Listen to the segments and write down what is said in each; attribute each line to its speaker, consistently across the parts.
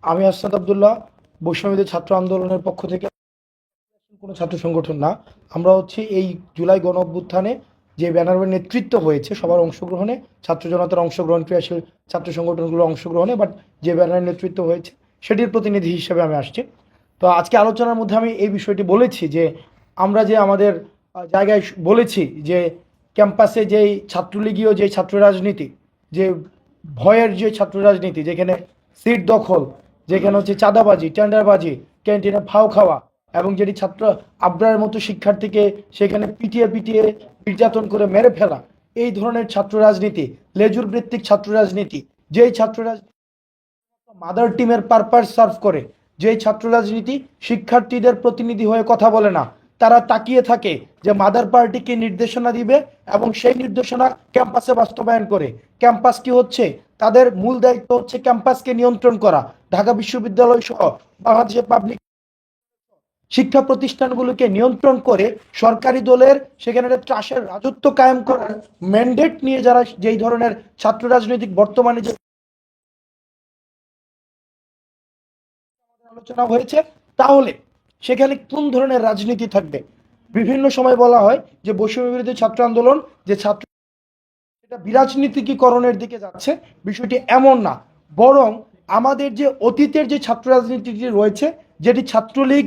Speaker 1: আমি আসাদ আব্দুল্লাহ, বৈষম্যবিরোধী ছাত্র আন্দোলনের পক্ষ থেকে। কোনো ছাত্র সংগঠন না, আমরা হচ্ছে এই জুলাই গণ অভ্যুত্থানে যে ব্যানারের নেতৃত্ব হয়েছে সবার অংশগ্রহণে, ছাত্র জনতার অংশগ্রহণ, ক্রিয়াশীল ছাত্র সংগঠনগুলোর অংশগ্রহণে, বাট যে ব্যানারের নেতৃত্ব হয়েছে সেটির প্রতিনিধি হিসেবে আমি আসছি। তো আজকে আলোচনার মধ্যে আমি এই বিষয়টি বলেছি যে আমরা যে আমাদের জায়গায় বলেছি যে ক্যাম্পাসে যেই ছাত্রলীগীয় যে ছাত্র রাজনীতি, যে ভয়ের যে ছাত্র রাজনীতি, যেখানে সিট দখল, যেখানে হচ্ছে চাঁদাবাজি, টেন্ডারবাজি, ক্যান্টিনে ফাও খাওয়া, এবং যেটি ছাত্র আবরারের মতো শিক্ষার্থীকে সেখানে পিটিয়ে পিটিয়ে নির্যাতন করে মেরে ফেলা, এই ধরনের ছাত্র রাজনীতি, লেজুর ভিত্তিক ছাত্র রাজনীতি, যেই ছাত্র রাজনীতি মাদার টিমের পারপাস সার্ভ করে, যেই ছাত্র রাজনীতি শিক্ষার্থীদের প্রতিনিধি হয়ে কথা বলে না, তারা তাকিয়ে থাকে যে মাদার পার্টিকে নির্দেশনা দিবে এবং সেই নির্দেশনা ক্যাম্পাসে বাস্তবায়ন করে। ক্যাম্পাস কি হচ্ছে, তাদের মূল দায়িত্ব হচ্ছে ক্যাম্পাসকে নিয়ন্ত্রণ করা। ঢাকা বিশ্ববিদ্যালয় সহ বাংলাদেশের পাবলিক শিক্ষা প্রতিষ্ঠানগুলোকে নিয়ন্ত্রণ করে সরকারি দলের সেখানে ত্রাসের রাজত্ব কায়েম করার ম্যান্ডেট নিয়ে যারা যেই ধরনের ছাত্র রাজনৈতিক বর্তমানে যে আলোচনা হয়েছে, তাহলে সেখানে কোন ধরনের রাজনীতি থাকবে? বিভিন্ন সময় বলা হয় যে বৈষম্য বিরোধী ছাত্র আন্দোলন যে ছাত্র, এটা বিরাজনীতিকরণের দিকে যাচ্ছে। বিষয়টি এমন না, বরং আমাদের যে অতীতের যে ছাত্র রাজনীতিটি রয়েছে, যেটি ছাত্রলীগ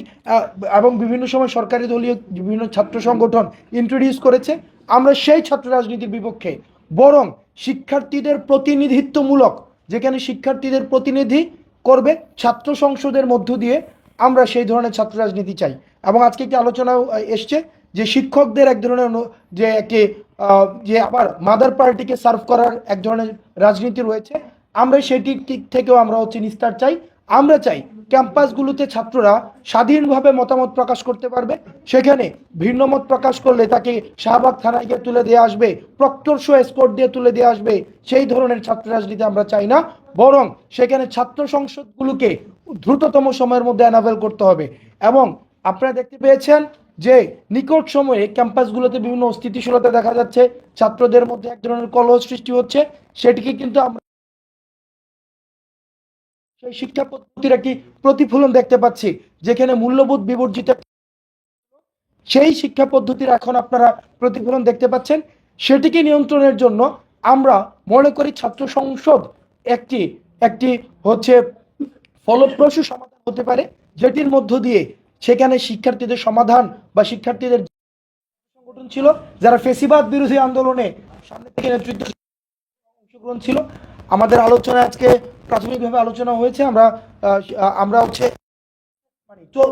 Speaker 1: এবং বিভিন্ন সময় সরকারি দলীয় বিভিন্ন ছাত্র সংগঠন ইন্ট্রোডিউস করেছে, আমরা সেই ছাত্র রাজনীতির বিপক্ষে। বরং শিক্ষার্থীদের প্রতিনিধিত্বমূলক, যেখানে শিক্ষার্থীদের প্রতিনিধি করবে ছাত্র সংসদের মধ্য দিয়ে, আমরা সেই ধরনের ছাত্র রাজনীতি চাই। এবং আজকে একটি আলোচনা এসছে যে শিক্ষকদের এক ধরনের যে একটি যে আবার মাদার পার্টিকে সার্ভ করার এক ধরনের রাজনীতি রয়েছে, আমরা সেটির দিক থেকেও আমরা হচ্ছে নিস্তার চাই। আমরা চাই ক্যাম্পাসগুলোতে ছাত্ররা স্বাধীনভাবে মতামত প্রকাশ করতে পারবে। সেখানে ভিন্ন মত প্রকাশ করলে তাকে শাহবাগ থানায় গিয়ে তুলে দিয়ে আসবে, প্রক্টর শো এসকর্ট দিয়ে তুলে দিয়ে আসবে, সেই ধরনের ছাত্র রাজনীতি আমরা চাই না। বরং সেখানে ছাত্র সংসদগুলোকে দ্রুততম সময়ের মধ্যে অ্যানাভেল করতে হবে। এবং আপনারা দেখতে পেয়েছেন যে নিকট সময়ে ক্যাম্পাসগুলোতে বিভিন্ন অস্থিতিশীলতা দেখা যাচ্ছে, ছাত্রদের মধ্যে এক ধরনের কলহ সৃষ্টি হচ্ছে। সেটিকে কিন্তু আমরা সেই শিক্ষা পদ্ধতির একটি প্রতিফলন দেখতে পাচ্ছি, যেখানে মূল্যবোধ বিবর্জিত সেই শিক্ষা পদ্ধতির এখন আপনারা প্রতিফলন দেখতে পাচ্ছেন। সেটিকে নিয়ন্ত্রণের জন্য আমরা মনে করি ছাত্র সংসদ একটি একটি হচ্ছে ফলপ্রসূ সমাধান হতে পারে, যেটির মধ্য দিয়ে সেখানে শিক্ষার্থীদের সমাধান বা শিক্ষার্থীদের সংগঠন ছিল যারা ফেসিবাদ বিরোধী আন্দোলনে সামনে থেকে নেতৃত্ব অংশগ্রহণ ছিল। আমাদের আলোচনা আজকে প্রাথমিকভাবে আলোচনা হয়েছে, আমরা আমরা হচ্ছে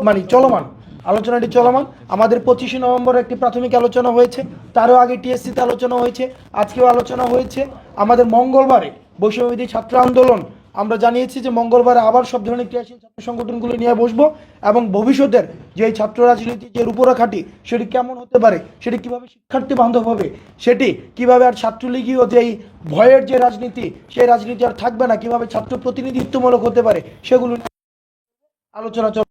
Speaker 1: মানে চলমান আলোচনাটি চলমান। আমাদের 25 নভেম্বর একটি প্রাথমিক আলোচনা হয়েছে, তারও আগে টিএসসিতে আলোচনা হয়েছে, আজকেও আলোচনা হয়েছে। আমাদের মঙ্গলবারে বৈষম্যবিরোধী ছাত্র আন্দোলন আমরা জানিয়েছি যে মঙ্গলবারে আবার সব ধরনের ক্রিয়াশীল ছাত্র সংগঠনগুলো নিয়ে বসবো, এবং ভবিষ্যতের যে ছাত্র রাজনীতি যে রূপরেখাটি সেটি কেমন হতে পারে, সেটি কিভাবে শিক্ষার্থী বান্ধব হবে, সেটি কিভাবে আর ছাত্রলীগীয় যেই ভয়ের যে রাজনীতি সেই রাজনীতি আর থাকবে না, কিভাবে ছাত্র প্রতিনিধিত্বমূলক হতে পারে, সেগুলো আলোচনা চল